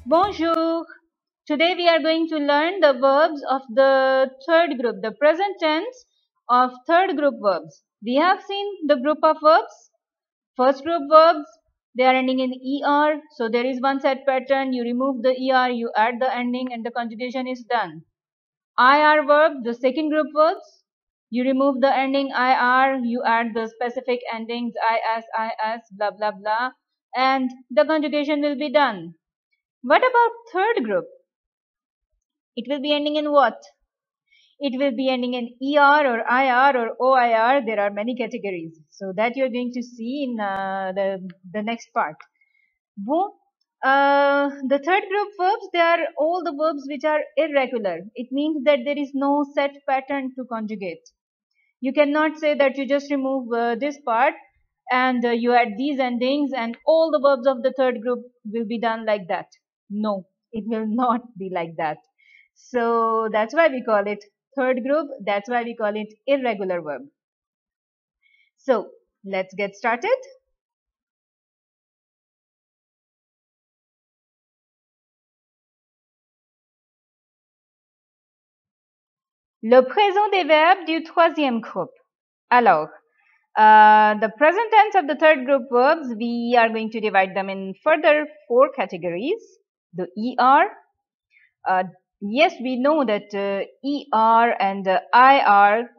Bonjour. Today we are going to learn the verbs of the third group, the present tense of third group verbs. We have seen the group of verbs. First group verbs, they are ending in ER. So there is one set pattern. You remove the ER, you add the ending and the conjugation is done. IR verb, the second group verbs, you remove the ending IR, you add the specific endings IS, blah, blah, blah, and the conjugation will be done. What about third group? It will be ending in what? It will be ending in ER or IR or OIR. There are many categories. So that you're going to see in the next part. Bon, the third group verbs, they are all the verbs which are irregular. It means that there is no set pattern to conjugate. You cannot say that you just remove this part and you add these endings and all the verbs of the third group will be done like that. No, it will not be like that. So that's why we call it third group. That's why we call it irregular verb. So let's get started. Le présent des verbes du troisième groupe. Alors, the present tense of the third group verbs, we are going to divide them in further 4 categories. The ER, yes, we know that ER and IR,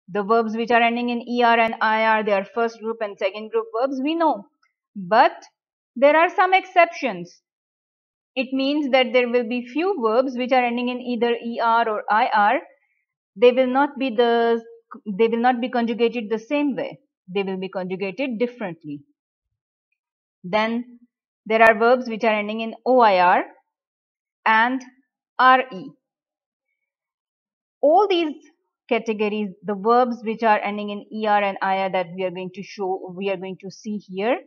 the verbs which are ending in ER and IR, they are first group and second group verbs, we know. But there are some exceptions. It means that there will be few verbs which are ending in either ER or IR. They will not be conjugated the same way. They will be conjugated differently. Then there are verbs which are ending in OIR and RE. All these categories, the verbs which are ending in ER and IR that we are going to see here,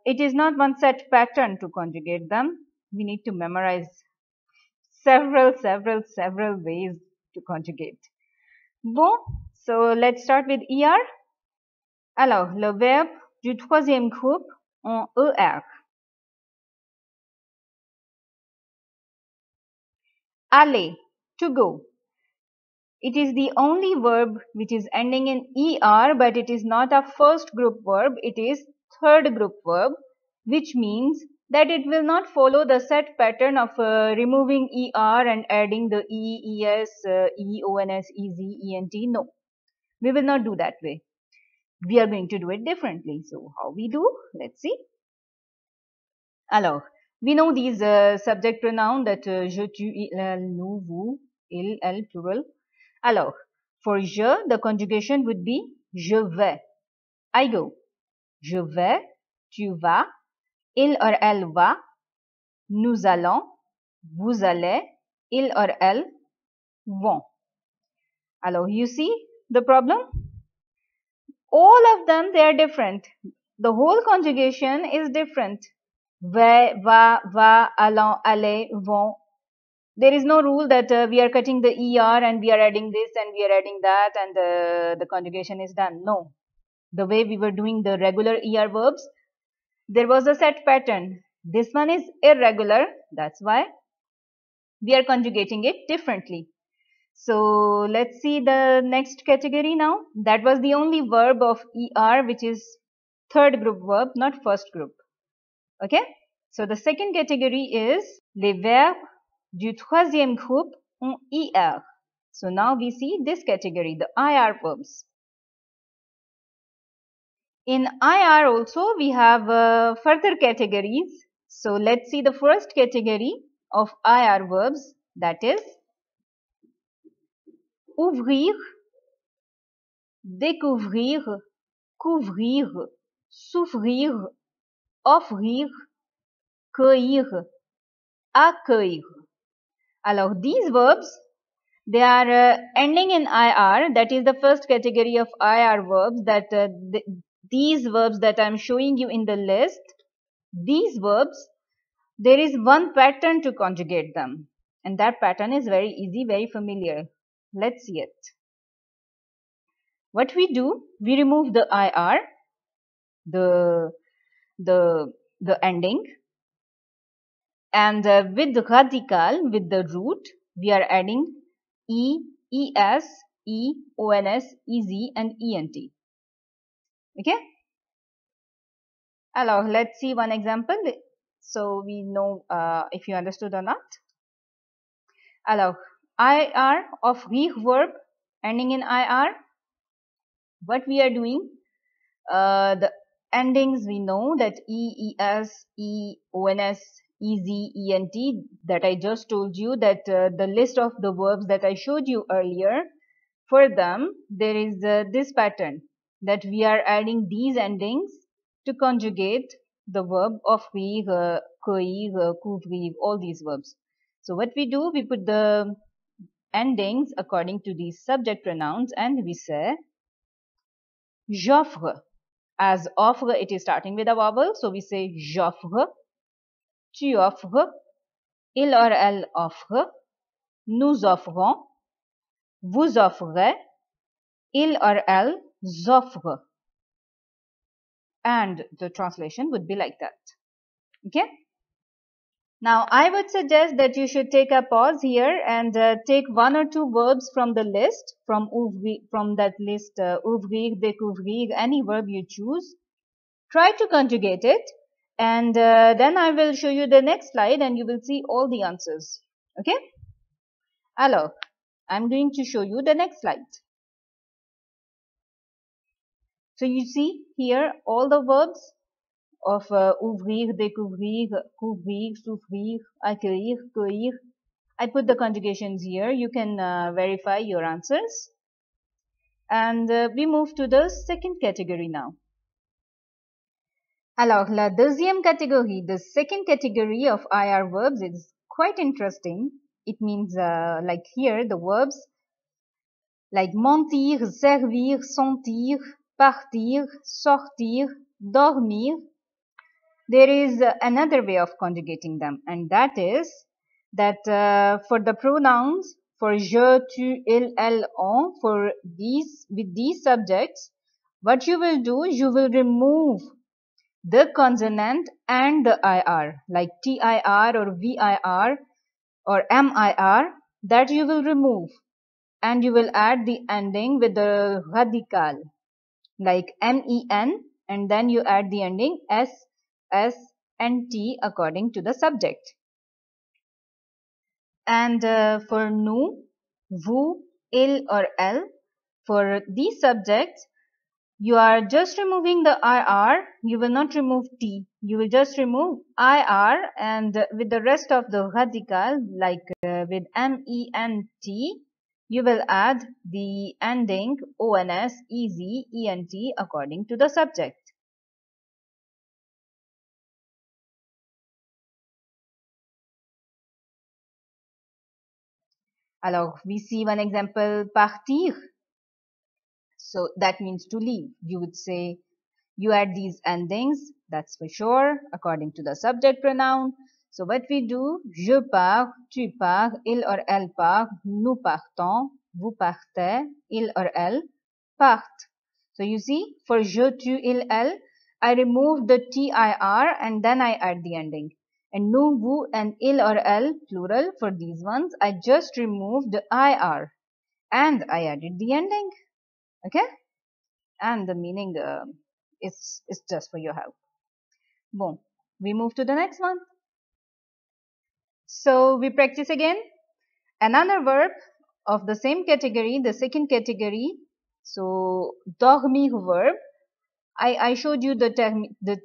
it is not one set pattern to conjugate them. We need to memorize several ways to conjugate. Bon, so let's start with ER. Alors, le verbe du troisième groupe en ER. Aller, to go. It is the only verb which is ending in ER, but it is not a first group verb. It is third group verb, which means that it will not follow the set pattern of removing ER and adding the ES, EONS, EZ, ENT. No, we will not do that way. We are going to do it differently. So how we do? Let's see. Alors, we know these subject pronoun that je, tu, il, nous, vous, il, elle, plural. Alors, for je, the conjugation would be je vais. I go. Je vais, tu vas, il or elle va, nous allons, vous allez, il or elle vont. Alors, you see the problem? All of them, they are different. The whole conjugation is different. Va, va, allons, aller, vont. There is no rule that we are cutting the ER and we are adding this and we are adding that and the conjugation is done. No. The way we were doing the regular ER verbs, there was a set pattern. This one is irregular. That's why we are conjugating it differently. So let's see the next category now. That was the only verb of ER which is third group verb, not first group. Okay? So the second category is les verbes du troisième groupe en IR. So now we see this category, the IR verbs. In IR also we have further categories. So let's see the first category of IR verbs, that is ouvrir, découvrir, couvrir, s'ouvrir, offrir, cueillir, accueillir. Alors, these verbs, they are ending in IR. That is the first category of IR verbs. That these verbs that I am showing you in the list, these verbs, there is one pattern to conjugate them. And that pattern is very easy, very familiar. Let's see it. What we do, we remove the IR, the ending, And with the radical, with the root, we are adding E, ES, E, ONS, EZ and ENT. Okay? Alors, let's see one example so we know if you understood or not. Alors, IR of Greek verb ending in IR. What we are doing, the endings we know that E, ES, E, ONS, EZ, ENT that I just told you, that the list of the verbs that I showed you earlier, for them there is this pattern that we are adding these endings to conjugate the verb of rire, cueillir, couvrir, all these verbs. So what we do, we put the endings according to these subject pronouns and we say j'offre. As offre, it is starting with a vowel, so we say j'offre, tu offres, il or elle offre, nous offrons, vous offrez, il or elle offre. And the translation would be like that. Okay? Now, I would suggest that you should take a pause here and take one or two verbs from the list, from that list, ouvrir, découvrir, any verb you choose. Try to conjugate it, and then I will show you the next slide and you will see all the answers. Okay? Alors, I'm going to show you the next slide. So you see here all the verbs of ouvrir, découvrir, couvrir, souffrir, accueillir, cueillir. I put the conjugations here. You can verify your answers. And we move to the second category now. Alors, la deuxième catégorie, the second category of IR verbs is quite interesting. It means like here the verbs like mentir, servir, sentir, partir, sortir, dormir. There is another way of conjugating them, and that is that for the pronouns, for je, tu, il, elle, on, for these, with these subjects, what you will do, you will remove the consonant and the IR, like TIR or VIR or MIR, that you will remove, and you will add the ending with the radical, like MEN, and then you add the ending S, S and T according to the subject. And for nous, vous, il or elle, for these subjects, you are just removing the IR, you will not remove T, you will just remove IR, and with the rest of the radical, like with MENT, you will add the ending ONS, EZ, ENT according to the subject. Alors, we see one example, partir. So that means to leave. You would say, you add these endings, that's for sure, according to the subject pronoun. So what we do, je pars, tu pars, il or elle part, nous partons, vous partez, il or elle part. So you see, for je, tu, il, elle, I remove the TIR and then I add the ending. And nous, vous and il or elle, plural, for these ones, I just removed the IR and I added the ending. Okay? And the meaning is just for your help. Boom. We move to the next one. So we practice again. Another verb of the same category, the second category. So dormir verb. I showed you the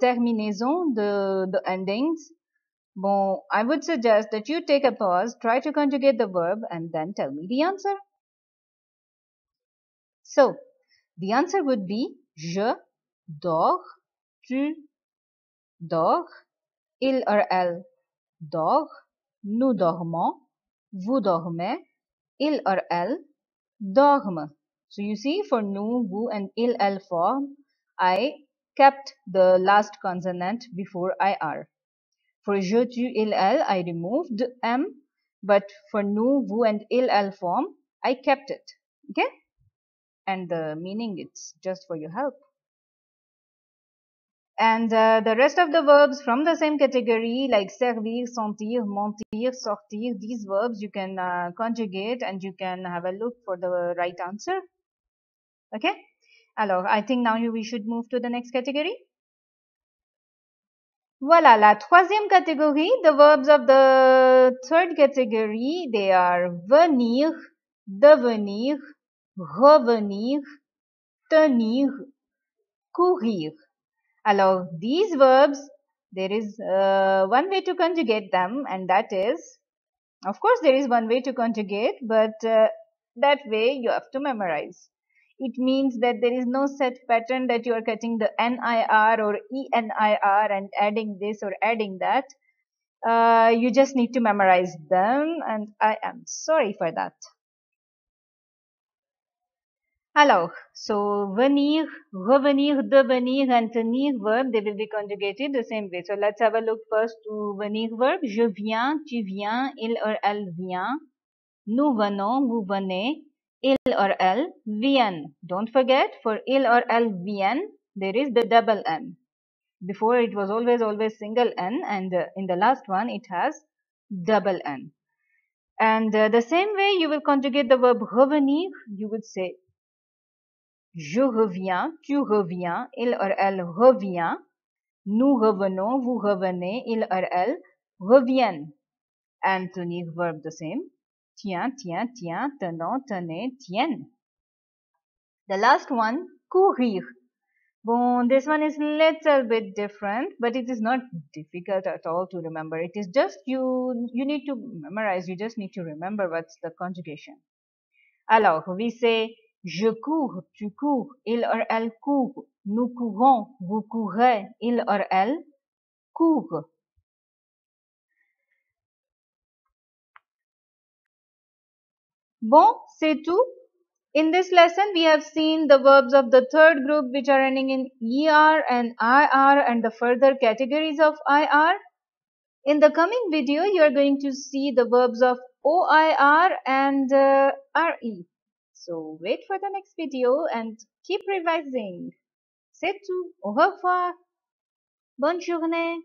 terminaison, the endings. Bon, I would suggest that you take a pause, try to conjugate the verb and then tell me the answer. So, the answer would be je dors, tu dors, il or elle dort, nous dormons, vous dormez, il or elle dorme. So you see, for nous, vous and il, elle form, I kept the last consonant before IR. For je, tu, il, elle, I removed M, but for nous, vous and il, elle form, I kept it. Okay? And the meaning, it's just for your help. And the rest of the verbs from the same category, like servir, sentir, mentir, sortir, these verbs you can conjugate and you can have a look for the right answer. Okay? Alors, I think now we should move to the next category. Voilà, la troisième catégorie, the verbs of the third category, they are venir, devenir, revenir, tenir, courir. Alors, these verbs, there is one way to conjugate them, and that is, of course, there is one way to conjugate, but that way you have to memorize. It means that there is no set pattern that you are cutting the NIR or ENIR and adding this or adding that. You just need to memorize them, and I am sorry for that. Alors, so venir, revenir, devenir, and tenir verb, they will be conjugated the same way. So let's have a look first to venir verb. Je viens, tu viens, il or elle vient, nous venons, vous venez, il or elle viennent. Don't forget, for il or elle viennent, there is the double N. Before it was always single N, and in the last one it has double N. And the same way you will conjugate the verb revenir, you would say je reviens, tu reviens, il or elle revient, nous revenons, vous revenez, il or elle reviennent. And tenir verb the same. Tiens, tiens, tiens, tenons, tenez, tiennent. The last one, courir. Bon, this one is little bit different, but it is not difficult at all to remember. It is just you need to memorize. You just need to remember what's the conjugation. Alors, we say je cours, tu cours, il or elle court, nous courons, vous courez, il or elle court. Bon, c'est tout. In this lesson, we have seen the verbs of the third group which are ending in ER and IR and the further categories of IR. In the coming video, you are going to see the verbs of OIR and RE. So wait for the next video and keep revising. C'est tout. Au revoir. Bonne journée.